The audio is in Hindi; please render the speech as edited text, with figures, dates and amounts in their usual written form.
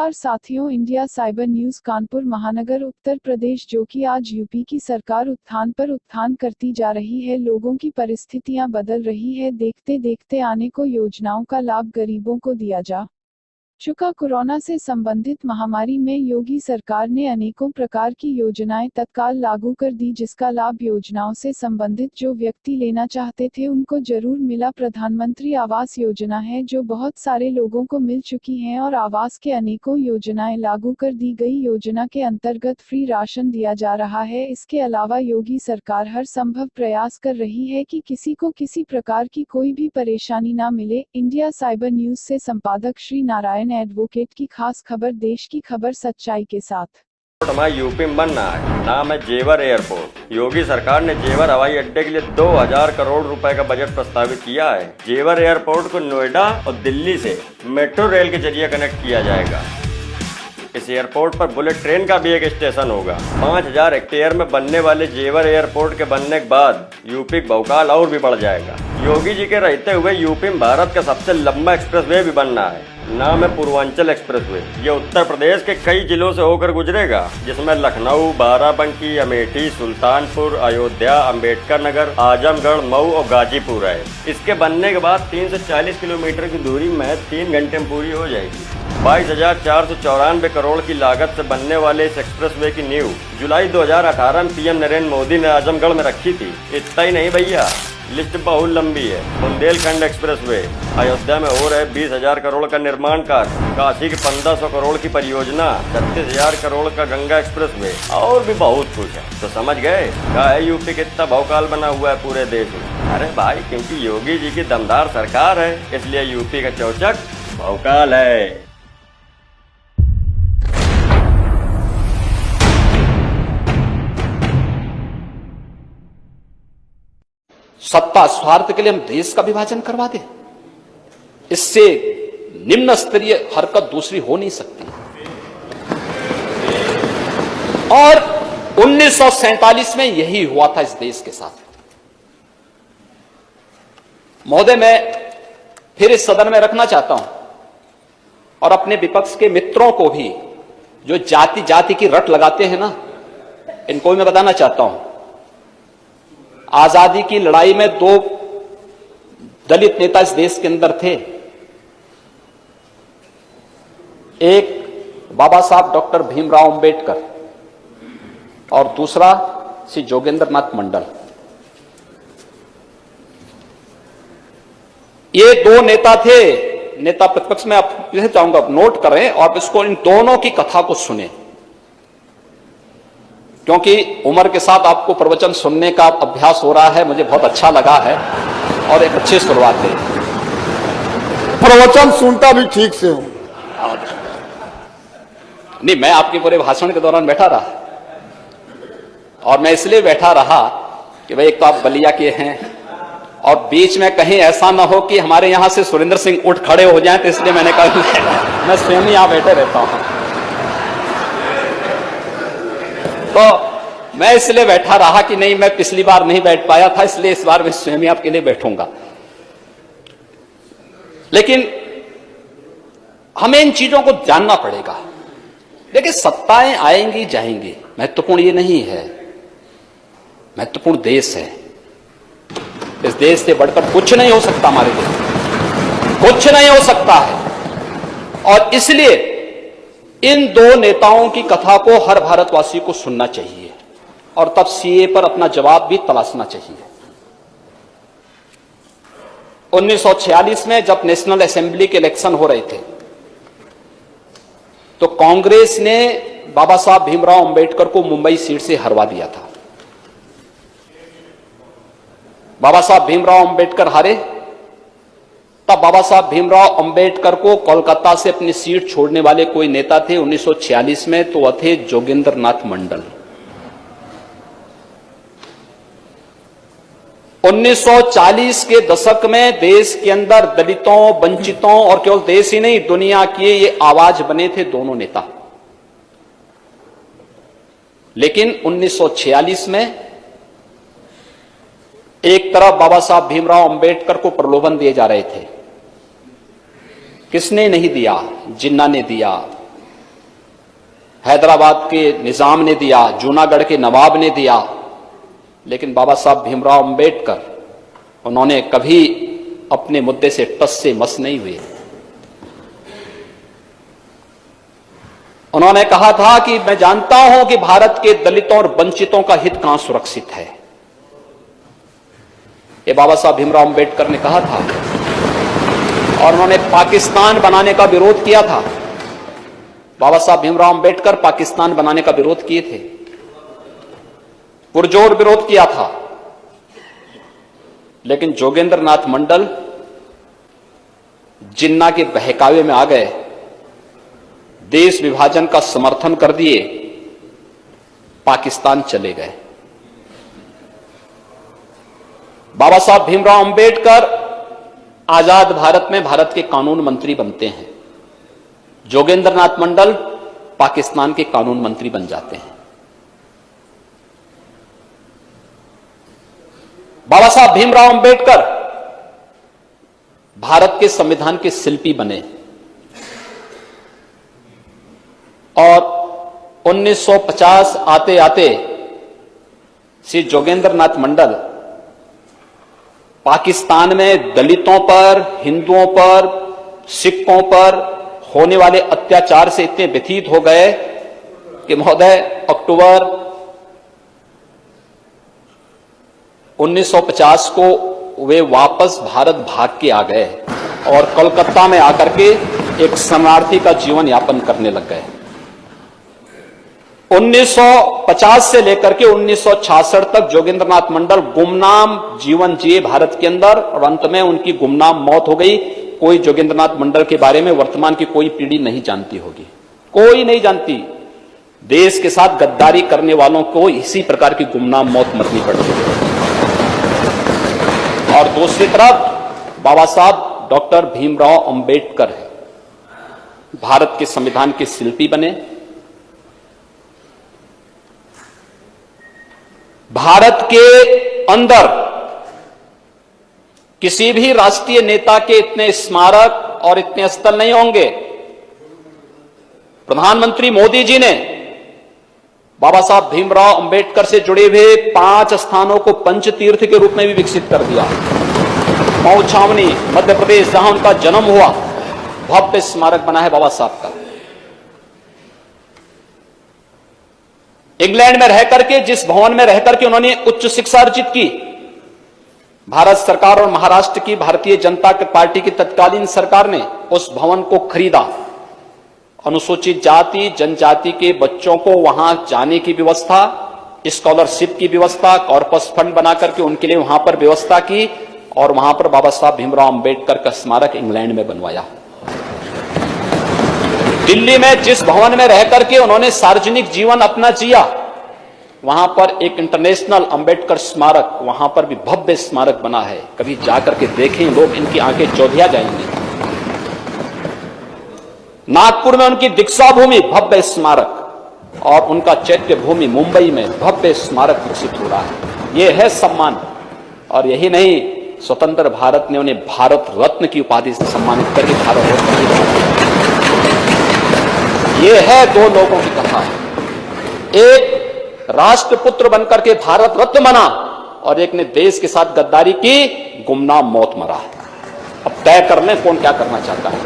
नमस्कार साथियों, इंडिया साइबर न्यूज कानपुर महानगर उत्तर प्रदेश, जो कि आज यूपी की सरकार उत्थान पर उत्थान करती जा रही है। लोगों की परिस्थितियां बदल रही है। देखते देखते आने को योजनाओं का लाभ गरीबों को दिया जा चुका। कोरोना से संबंधित महामारी में योगी सरकार ने अनेकों प्रकार की योजनाएं तत्काल लागू कर दी, जिसका लाभ योजनाओं से संबंधित जो व्यक्ति लेना चाहते थे उनको जरूर मिला। प्रधानमंत्री आवास योजना है जो बहुत सारे लोगों को मिल चुकी है और आवास के अनेकों योजनाएं लागू कर दी गई। योजना के अंतर्गत फ्री राशन दिया जा रहा है। इसके अलावा योगी सरकार हर संभव प्रयास कर रही है कि किसी को किसी प्रकार की कोई भी परेशानी ना मिले। इंडिया साइबर न्यूज से संपादक श्री नारायण एडवोकेट की खास खबर। देश की खबर सच्चाई के साथ। हमारे यूपी में बन रहा है, नाम है जेवर एयरपोर्ट। योगी सरकार ने जेवर हवाई अड्डे के लिए 2000 करोड़ रुपए का बजट प्रस्तावित किया है। जेवर एयरपोर्ट को नोएडा और दिल्ली से मेट्रो रेल के जरिए कनेक्ट किया जाएगा। इस एयरपोर्ट पर बुलेट ट्रेन का भी एक स्टेशन होगा। 5000 हेक्टेयर में बनने वाले जेवर एयरपोर्ट के बनने के बाद यूपी का भौकाल और भी बढ़ जाएगा। योगी जी के रहते हुए यूपी में भारत का सबसे लंबा एक्सप्रेसवे भी बन रहा है, नाम है पूर्वांचल एक्सप्रेसवे। ये उत्तर प्रदेश के कई जिलों से होकर गुजरेगा, जिसमें लखनऊ, बाराबंकी, अमेठी, सुल्तानपुर, अयोध्या, अंबेडकर नगर, आजमगढ़, मऊ और गाजीपुर है। इसके बनने के बाद 340 किलोमीटर की दूरी में 3 घंटे में पूरी हो जाएगी। 22,494 करोड़ की लागत से बनने वाले इस एक्सप्रेसवे की नींव जुलाई 2018 में पीएम नरेंद्र मोदी ने आजमगढ़ में रखी थी। इतना ही नहीं भैया, लिस्ट बहुत लंबी है। बुंदेलखंड एक्सप्रेसवे, अयोध्या में हो रहे 20,000 करोड़ का निर्माण कार्य, काशी की 1500 करोड़ की परियोजना, 36,000 करोड़ का गंगा एक्सप्रेसवे और भी बहुत कुछ है। तो समझ गए क्या है यूपी कितना भौकाल बना हुआ है पूरे देश में। अरे भाई, क्योंकि योगी जी की दमदार सरकार है, इसलिए यूपी का चौचक भौकाल है। सत्ता स्वार्थ के लिए हम देश का विभाजन करवा दें, इससे निम्न स्तरीय हरकत दूसरी हो नहीं सकती। और 1947 में यही हुआ था इस देश के साथ। महोदय, मैं फिर इस सदन में रखना चाहता हूं और अपने विपक्ष के मित्रों को भी, जो जाति जाति की रट लगाते हैं ना, इनको मैं बताना चाहता हूं। आजादी की लड़ाई में 2 दलित नेता इस देश के अंदर थे। एक बाबा साहब डॉक्टर भीमराव अंबेडकर और दूसरा श्री जोगेंद्र नाथ मंडल। ये 2 नेता थे, नेता प्रतिपक्ष में। आप चाहूंगा नोट करें और इसको, इन दोनों की कथा को सुने, क्योंकि उम्र के साथ आपको प्रवचन सुनने का अभ्यास हो रहा है। मुझे बहुत अच्छा लगा है और एक अच्छी शुरुआत है। प्रवचन सुनता भी ठीक से हूं। नहीं, मैं आपके पूरे भाषण के दौरान बैठा रहा, और मैं इसलिए बैठा रहा कि भाई, एक तो आप बलिया के हैं और बीच में कहीं ऐसा ना हो कि हमारे यहां से सुरेंद्र सिंह उठ खड़े हो जाएं, तो इसलिए मैंने कहा मैं स्वयं यहां बैठे रहता हूं। तो मैं इसलिए बैठा रहा कि नहीं, मैं पिछली बार नहीं बैठ पाया था, इसलिए इस बार मैं स्वयं ही आपके लिए बैठूंगा। लेकिन हमें इन चीजों को जानना पड़ेगा। देखिए, सत्ताएं आएंगी जाएंगी, महत्वपूर्ण ये नहीं है। महत्वपूर्ण देश है। इस देश से बढ़कर कुछ नहीं हो सकता, हमारे देश कुछ नहीं हो सकता है। और इसलिए इन 2 नेताओं की कथा को हर भारतवासी को सुनना चाहिए और तब सीए पर अपना जवाब भी तलाशना चाहिए। 1946 में जब नेशनल असेंबली के इलेक्शन हो रहे थे, तो कांग्रेस ने बाबा साहब भीमराव अंबेडकर को मुंबई सीट से हरवा दिया था। बाबा साहब भीमराव अंबेडकर हारे, तब बाबा साहब भीमराव अंबेडकर को कोलकाता से अपनी सीट छोड़ने वाले कोई नेता थे 1946 में, तो वह थे जोगेंद्र नाथ मंडल। 1940 के दशक में देश के अंदर दलितों, वंचितों और केवल देश ही नहीं, दुनिया के ये आवाज बने थे दोनों नेता। लेकिन 1946 में एक तरफ बाबा साहब भीमराव अंबेडकर को प्रलोभन दिए जा रहे थे। किसने नहीं दिया? जिन्ना ने दिया, हैदराबाद के निजाम ने दिया, जूनागढ़ के नवाब ने दिया, लेकिन बाबा साहब भीमराव अंबेडकर उन्होंने कभी अपने मुद्दे से टस से मस नहीं हुए। उन्होंने कहा था कि मैं जानता हूं कि भारत के दलितों और वंचितों का हित कहां सुरक्षित है। ये बाबा साहब भीमराव अंबेडकर ने कहा था, और उन्होंने पाकिस्तान बनाने का विरोध किया था। बाबा साहब भीमराव अंबेडकर पाकिस्तान बनाने का विरोध किए थे, पुरजोर विरोध किया था, लेकिन जोगेंद्र नाथ मंडल जिन्ना के बहकावे में आ गए, देश विभाजन का समर्थन कर दिए, पाकिस्तान चले गए। बाबा साहब भीमराव अंबेडकर आजाद भारत में भारत के कानून मंत्री बनते हैं, जोगेंद्र नाथ मंडल पाकिस्तान के कानून मंत्री बन जाते हैं। बाबा साहब भीमराव अंबेडकर भारत के संविधान के शिल्पी बने, और 1950 आते आते श्री जोगेंद्र नाथ मंडल पाकिस्तान में दलितों पर, हिंदुओं पर, सिखों पर होने वाले अत्याचार से इतने व्यथित हो गए कि महोदय अक्टूबर 1950 को वे वापस भारत भाग के आ गए और कोलकाता में आकर के एक शरणार्थी का जीवन यापन करने लग गए। 1950 से लेकर के 1966 तक जोगेंद्र नाथ मंडल गुमनाम जीवन जिए भारत के अंदर, और अंत में उनकी गुमनाम मौत हो गई। कोई जोगेंद्र नाथ मंडल के बारे में वर्तमान की कोई पीढ़ी नहीं जानती होगी, कोई नहीं जानती। देश के साथ गद्दारी करने वालों को इसी प्रकार की गुमनाम मौत मरनी पड़ती है। और दूसरी तरफ बाबा साहब डॉक्टर भीमराव अंबेडकर है, भारत के संविधान के शिल्पी बने। भारत के अंदर किसी भी राष्ट्रीय नेता के इतने स्मारक और इतने स्थल नहीं होंगे। प्रधानमंत्री मोदी जी ने बाबा साहब भीमराव अंबेडकर से जुड़े हुए 5 स्थानों को पंच तीर्थ के रूप में भी विकसित कर दिया। मऊ छावनी मध्य प्रदेश, जहां उनका जन्म हुआ, भव्य स्मारक बना है बाबा साहब का। इंग्लैंड में रहकर के, जिस भवन में रहकर के उन्होंने उच्च शिक्षा अर्जित की, भारत सरकार और महाराष्ट्र की भारतीय जनता पार्टी की तत्कालीन सरकार ने उस भवन को खरीदा। अनुसूचित जाति जनजाति के बच्चों को वहां जाने की व्यवस्था, स्कॉलरशिप की व्यवस्था, कॉर्पस फंड बना करके उनके लिए वहां पर व्यवस्था की, और वहां पर बाबा साहब भीमराव अंबेडकर का स्मारक इंग्लैंड में बनवाया। दिल्ली में जिस भवन में रहकर के उन्होंने सार्वजनिक जीवन अपना जिया, वहां पर एक इंटरनेशनल अंबेडकर स्मारक, वहां पर भी भव्य स्मारक बना है। कभी जाकर के देखें लोग, इनकी आंखें चौधिया जाएंगी। नागपुर में उनकी दीक्षा भूमि, भव्य स्मारक, और उनका चैत्य भूमि मुंबई में भव्य स्मारक विकसित हो रहा है। यह है सम्मान। और यही नहीं, स्वतंत्र भारत ने उन्हें भारत रत्न की उपाधि से सम्मानित करके भारत रत्न की उपाधि। यह है दो लोगों की कथा। एक राष्ट्रपुत्र बनकर के भारत रत्न बना, और एक ने देश के साथ गद्दारी की, गुमनाम मौत मरा। अब तय कर लें कौन क्या करना चाहता है।